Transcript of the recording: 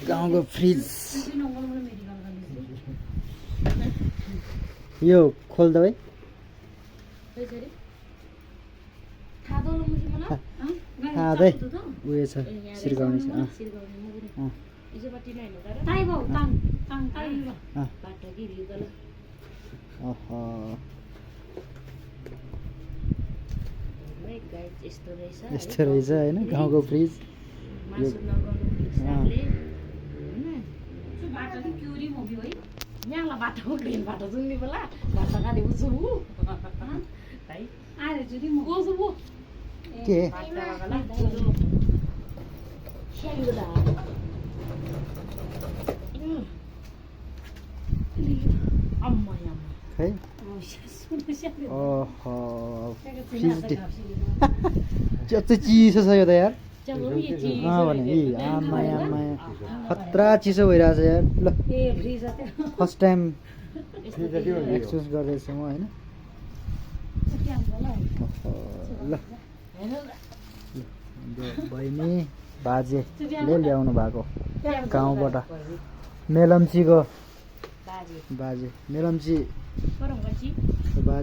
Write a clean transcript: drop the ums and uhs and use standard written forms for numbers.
गाउँको फ्रिज यो खोल्दा भाइ खाँदै उयो छ सिर्काउने छ यस्तो रहेछ होइन गाउँको फ्रिज के खै ओहो फ्रिज चिसो छ यो त यार भने आमा खतरा चिसो भइरहेछ यार ल फर्स्ट टाइम एक्सपिरियन्स गर्दैछु म होइन ल बहिनी बाजेले ल्याउनु भएको गाउँबाट मेलम्चीको बाजे मेलम्ची बाजे